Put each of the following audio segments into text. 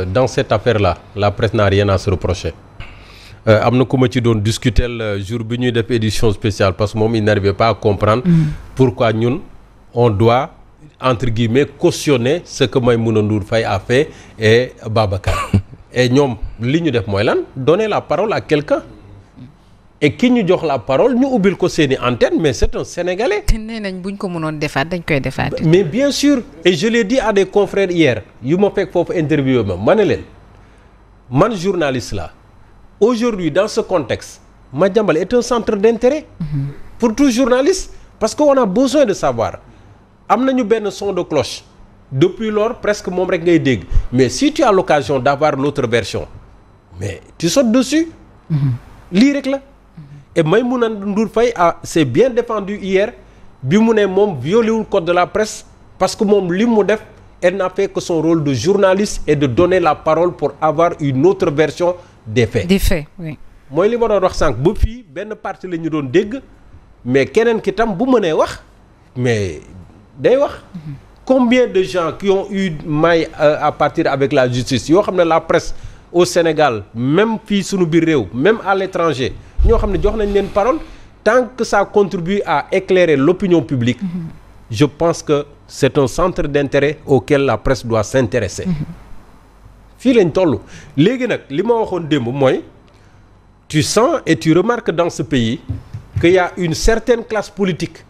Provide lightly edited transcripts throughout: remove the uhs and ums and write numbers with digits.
dans cette affaire-là la presse n'a rien à se reprocher. Am na ku ma ci doon discuter le jour bi ñuy def édition spéciale parce que moom il n'arrivait pas à comprendre pourquoi ñun on doit entre guillemets cautionner ce que Maïmouna Ndour Faye a fait et Babacar et ñoom li ñu def mooy lan donner la parole à quelqu'un et ki ñu jox la parole ñu ubbil ko seeni antenne mais c'est un Sénégalais. nee nañ buñ ko mënoon defaat dañ koy defaat. mais bien sûr et je l'ai dit à des confrères hier yu ma fekk foofu interview ma ne leen man journaliste la aujourd'hui dans ce contexte Madiambal est un centre d'intérêt pour tout journaliste parce qu'on a besoin de savoir am nañu benn son de cloche depuis lors presque moom rek ngay dégg mais si tu as l'occasion d'avoir l'autre version mais tu sautes dessus lii rek la et Maïmouna Ndour Faye s'est bien défendu hier bi mu ne moom violé wul code de la presse parce que moom li mu def elle n'a fait que son rôle de journaliste et de donner la parole pour avoir une autre version des faits. Des faits, oui. mooy li ma doon wax sànq ba fii benn partie la ñu doon dégg mais keneen ki tam bu mënee wax mais day wax. Combien de gens qui ont eu maille à partir avec la justice yoo xam ne la presse au Sénégal même fii sunu biir réew même à l'étranger ñoo xam ne jox nañ leen parole tant que ça contribue à éclairer l'opinion publique. Je pense que c'est un centre d'intérêt auquel la presse doit s'intéresser. fii lañ toll léegi nag li ma waxoon démb mooy tu sens et tu remarques dans ce pays qu'il y a une certaine classe politique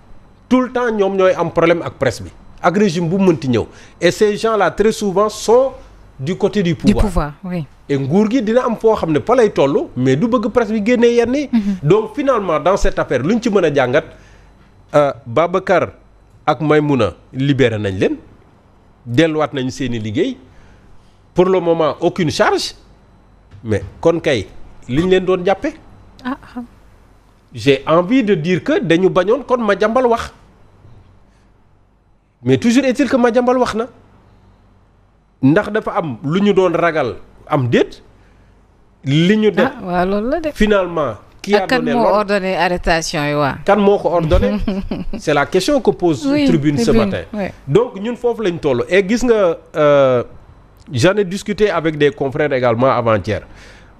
tout le temps ñoom ñooy am problème ak presse bi ak régime bu mënti ñëw et ces gens-là très souvent sont du côté du pouvoir. Du pouvoir, oui. et nguur gi dina am foo xam ne fa lay toll mais du bëgg presse bi génnee yenn yi. Donc finalement dans cette affaire lu ñu ci mën a jàngat Babacar ak Maïmouna libéré nañ leen delluwaat nañu seeni liggéey. Pour le moment aucune charge mais kon kay li ñu leen doon jàppe j'ai envie de dire que dañu bañoon kon Madiambal wax mais toujours est-il que Madiambal wax na ndax dafa am lu ñu doon ragal am déet li ñu def waaw loolu la de finalement qui a donné l'ordre kan moo ordonné arrestation yi waa kan moo ko ordonné c'est la question que pose Tribune ce matin donc ñun foofu lañ toll et gis nga j'en ai discuté avec des confrères également avant-hier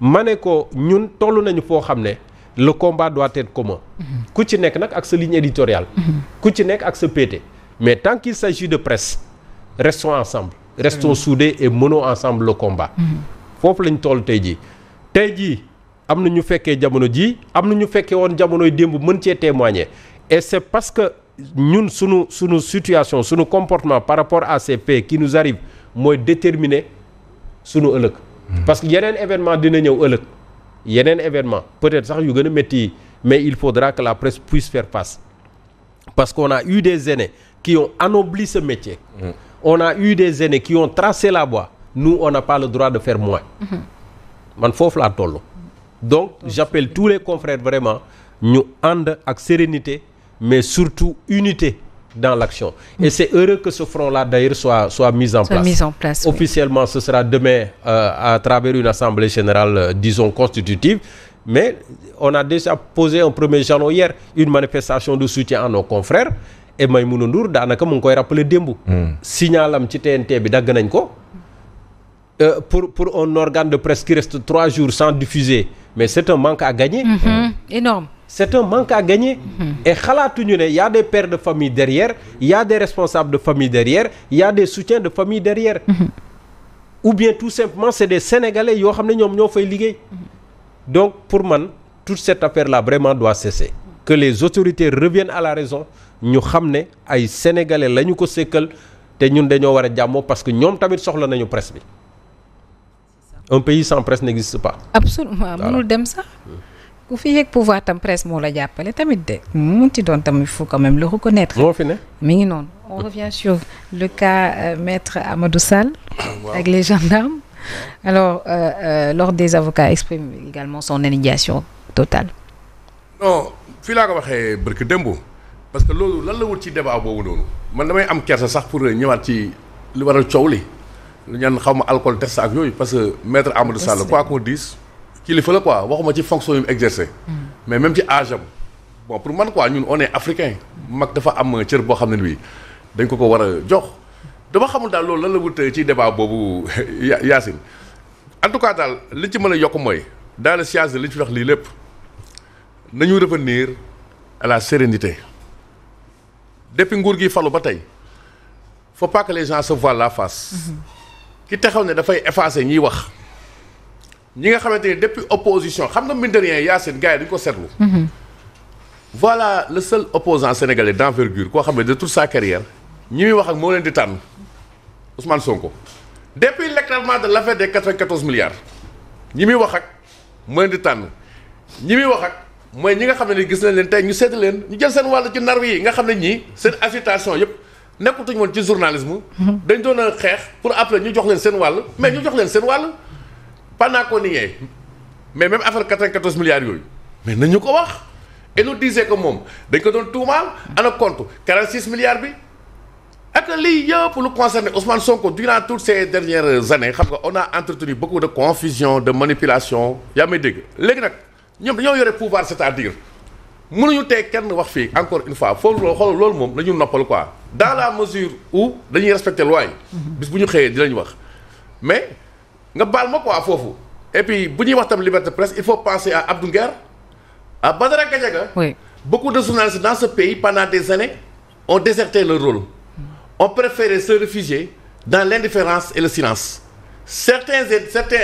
ma ne ko ñun toll nañu foo xam ne le combat doit être commun ku ci nekk nag ak sa ligne éditoriale ku ci nekk ak sa pété mais tant qu'il s'agit de presse restons ensemble restons soudés et menons ensemble le combat foofu lañ toll tey jii am na ñu fekkee jamono ji am na ñu fekkee woon jamonoy démb mën cee témoigner et c'est parce que ñun sunu situation sunu comportement par rapport à ces faits qui nous arrivent mooy déterminer sunu ëllëg parce que yeneen événement dina ñëw ëllëg yeneen événement peut-être sax yu gën a métti mais il faudra que la presse puisse faire face parce qu'on a eu des aînés qui ont anobli ce métier on a eu des aînés qui ont tracé la voie nous on n'a pas le droit de faire moins man foofu laa toll donc j'appelle tous les confrères vraiment ñu ànd ak sérénité mais surtout unité dans l'action et c'est heureux que ce front-là d'ailleurs soit mis en place. Officiellement oui. Ce sera demain à travers une assemblée générale disons constitutive mais on a déjà posé un premier jalon hier une manifestation de soutien à nos confrères et Maïmouna Ndour daanaka mu ngi koy rappeler démb signalam ci TNT bi dagg nañ ko pour un organe de presse qui reste 3 jours sans diffuser mais c'est un manque à gagner énorme. C'est un manque à gagner. Et xalaatuñu ne y a des pères de famille derrière, il y a des responsables de famille derrière, il y a des soutiens de famille derrière. Ou bien tout simplement c'est des Sénégalais yoo xam ne ñoom ñoo fay liggéey. Donc pour man toute cette affaire-là vraiment doit cesser. Que les autorités reviennent à la raison ñu xam ne ay Sénégalais la ñu ko sekkal te ñun dañoo war a jàmmoo parce que ñoom tamit soxla nañu presse bi. Un pays sans presse n'existe pas. Absolument mënul dem sax. ku fi yegg pouvoir tam presse moo la jàppale tamit de mu ci doon tam il faut quand même le reconnaître. moo fi ne. mi ngi noonu on revient sur le cas maître Amadou Sall. avec les gendarmes. alors l'ordre des avocats exprime également son indignation totale. non fii laa ko waxee barke démb parce que loolu lan la wut ci débat boobu noonu man damay am kersa sax pour ñëwaat ci li waral coow li lu ñaan xaw ma alcool test ak yooyu parce que maître Amadou Sall quoi qu'on dise. kilifa la quoi waxuma ci fonction yu mu exercer mais même ci âge am bon pour man quoi ñun on est africain mag dafa am cër boo xam ne bii dañ ko war a jox dama xamul daal loolu lan la wut ci débat boobu Yacine en tout cas daal li ci mën a yokk mooy dans le science de li ñu fi wax lii lépp nañu revenir à la sérénité depuis nguur gi falu ba tey faut pas que les gens se voilent la face. ki taxaw ne dafay effacer ñiy wax ñi nga xamante ne depuis opposition xam nga mine de rien Yacine gars yi dañu ko seetlu. voilà le seul opposant sénégalais d'envergure koo xam ne de toute sa carrière ñi muy wax ak moo leen di tànn Ousmane Sonko. depuis l'éclatement de l'affaire des 94 milliards ñi muy wax ak moo leen di tànn ñi muy wax ak mooy ñi nga xam ne ni gis nañ leen tey ñu seeti leen ñu jël seen wàll ci nar yi nga xam ne ñii seen agitation yëpp nekkutuñu woon ci journalisme. dañ doon a xeex pour après ñu jox leen seen wàll mais ñu jox leen seen wàll pendant qu'on y est mais même affaire 94 milliards yooyu mais nañu ko wax et nous disait que moom dañ ko doon tuumaal ana compte 46 milliards bi ak lii yëpp lu concerné Ousmane Sonko durant toutes ces dernières années xam nga on a entretenu beaucoup de confusion de manipulation yaa may dégg léegi nag ñoom dañoo yore pouvoir c'est-à-dire mënuñu tey kenn wax fii encore une fois foofu xool loolu moom dañu noppal quoi dans la mesure où dañuy respecter loi yi bis bu ñu xëyee di lañu wax mais nga baal ma quoi foofu et puis bu ñuy wax tam liberté de presse il faut penser à Abdou Nguer à Badara Gadiaga. Oui. Beaucoup de journalistes dans ce pays pendant des années ont déserté leur rôle, ont préféré se réfugier dans l'indifférence et le silence. Certains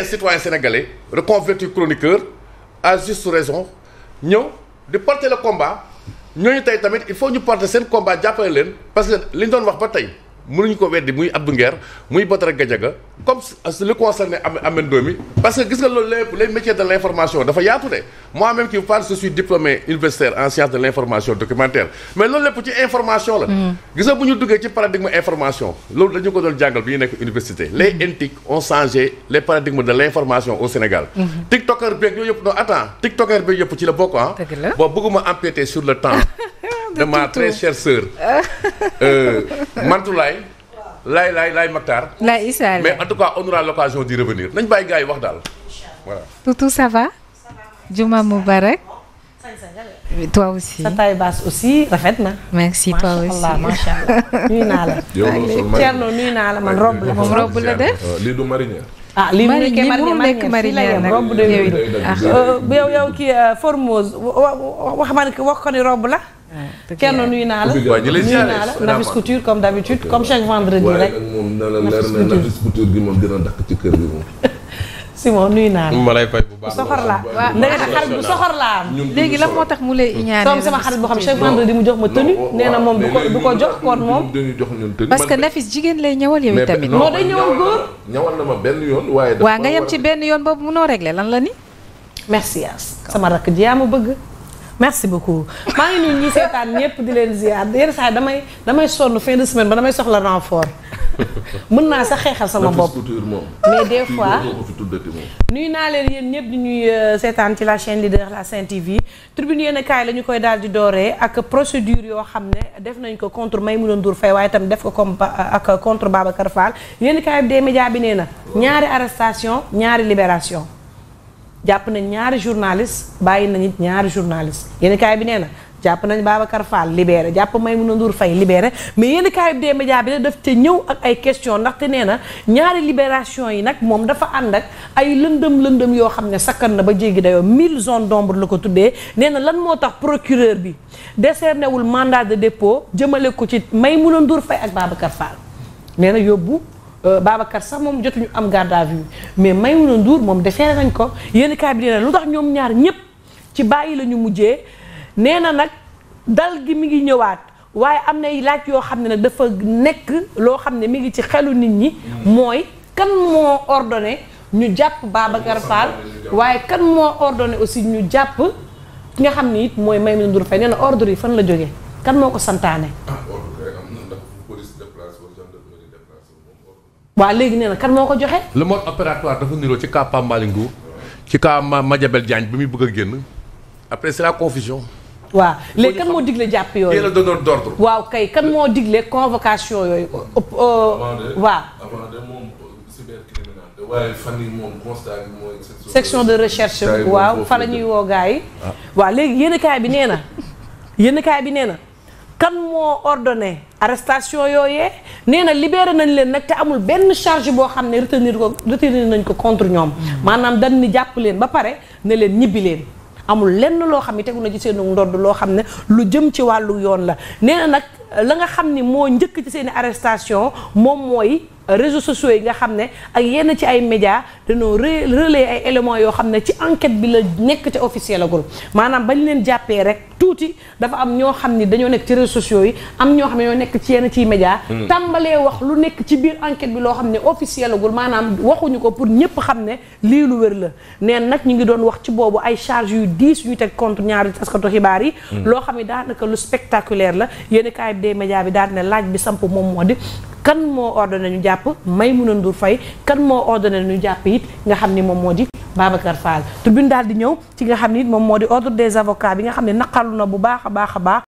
citoyens sénégalais reconvertis chroniqueurs à juste raison ñëw di porter le combat ñooñu tey tamit il faut ñu porter seen combat jàppale leen parce que li ñu doon wax ba tey mënuñu ko weddi muy Abdou Nguer muy Badara Gadiaga comme li concerné Ameth Ndomi parce que gis nga loolu lépp les métiers de l'information dafa yaatu de moi-même qui vous parle je suis diplômé universitaire en sciences de l'information documentaire mais loolu lépp ci information la gis nga bu ñu duggee ci paradigme information loolu dañu ko doon jàngal bi ñu nekk université les NTIC ont changé les paradigmes de l'information au Sénégal tiktoker beeg yooyu yëpp non attends tiktoker beeg yëpp ci la bokk ah bon bëgguma empiéter sur le temps de ma très chère sœur Mantoulaye Laay Maktar mais en tout cas on aura l'occasion d'y revenir nañ bàyyi gars yi wax daal voilà. Toutou ça va. Juma Moubarak. toi aussi. sa taille basse aussi rafet na. merci toi aussi macha allah nuyu naa la. Thierno nuyu naa la man robe la moom robe la def. lii du marinière. ah lii mu nekkee marinière nag robe de yow kii Formose wax ko ni robe la. Thierno nuyu naa la. nuyu naa la Nafis Couture comme d'habitude comme chaque vendredi rek. moom na la leer na Nafis Couture gi moom dina dakk ci kër gi moom. Simon nuyu naa la. ma lay fay bu baax soxor laa waaw ndekete xarit bu soxor laa am. léegi la moo tax mu lay ñaanal. comme sama xarit boo xam chaque vendredi mu jox ma tenue nee na moom du ko jox kon moom. parce que Nafis jigéen lay ñëwal yow tamit. moo day ñëwal góor. ñëwal na ma benn yoon waaye. waa nga yem ci benn yoon boobu munoo régler lan la ni. merci As sama rakk ji yaa ma bëgg. merci beaucoup maa ngi nuyu ñi seetaan ñëpp di leen ziar yenn saa yi damay sonn fin de semaine ba damay soxla renfort mën naa sax xeexal sama bopp mais des fois nuyu naa leen yéen ñëpp di ñuy seetaan ci la chaîne leader la Sen TV tribune yéen kaay la ñu koy daal di dooree ak procédure yoo xam ne def nañ ko contre Maïmouna Ndour Faye waaye itam def ko comme ak contre Babacar Fall yéen kaay des médias bi nee na ñaari arrestation ñaari libération jàpp nañ ñaari journaliste bàyyi nañ it ñaari journaliste yéen kaay bi nee na jàpp nañ Babacar Fall libéré jàpp Maïmouna Ndour Faye libéré mais yéen kaay bi des médias bi ne daf te ñëw ak ay question ndaxte nee na ñaari libération yi nag moom dafa ànd ak ay lëndëm yoo xam ne sakkan na ba jéggi dayoo 1000 zones d'ombre la ko tuddee nee na lan moo tax procureur bi décerné wul mandat de dépôt jëmale ko ci Maïmouna Ndour Faye ak Babacar Fall nee na yóbbu Babacar sax moom jotuñu am garde à vue mais Maïmouna Ndour moom defeere nañ ko yéen kaay bi nee na lu tax ñoom ñaar ñëpp ci bàyyi la ñu mujjee nee na nag dal gi mi ngi ñëwaat waaye am nay laaj yoo xam ne nag dafa nekk loo xam ne mi ngi ci xelu nit ñi mooy kan moo ordonné ñu jàpp Babacar Fall waaye kan moo ordonné aussi ñu jàpp ki nga xam ne it mooy Maïmouna Ndour Faye nee na ordre yi fan la jógee kan moo ko santaane. waaw léegi nee na kan moo ko joxe. le mode opératoire dafa niroo ci cas Pape Malick Ndour ci cas Madiambel Diagne bi muy bëgg a génn après c'est la confusion. waaw léegi kan moo digle jàpp yooyu. yéen a donneur d'ordre. waaw kay kan moo digle convocation yooyu. waaw. avant de moom cybercriminalité waaye fan yii moom constat bi mooy. section de recherche waaw fa la ñuy woo gars yi. waaw léegi yéen kaay bi nee na yéen kaay bi nee na kan moo ordonné arrestation yooyee nee na libéré nañ leen nag te amul benn charge boo xam ne retenir nañ ko contre ñoom maanaam dañ ni jàpp leen ba pare ne leen ñibbi leen amul lenn loo xam ne tegu na ci seen ndodd loo xam ne lu jëm ci wàllu yoon la nee na nag la nga xam ni moo njëkk ci seen i arrestation moom mooy réseaux sociaux yi nga xam ne ak yenn ci ay médias dañoo relayer ay éléments yoo xam ne ci enquête bi la nekk ca officiel agul maanaam bañ leen jàppee rek tuuti dafa am ñoo xam ni dañoo nekk ci réseaux sociaux yi am ñoo xam ne ñoo nekk ci yenn ciy médias tàmbalee wax lu nekk ci biir enquête bi loo xam ne officiel agul maanaam waxuñu ko pour ñëpp xam ne lii lu wér la neen nag ñu ngi doon wax ci boobu ay charges yu diis yu teg contre ñaari taskatu xibaar yi loo xam ne daanaka lu spectaculaire la yéen kaay bi des médias bi daal ne laaj bi samp moom moo di kan moo ordonné ñu jàpp Maïmouna Ndour Faye kan moo ordonné ñu jàpp it nga xam ni moom moo di Babacar Fall Tribune daal di ñëw ci nga xam ni moom moo di ordre des avocats bi nga xam ne naqarlu na bu baax a baax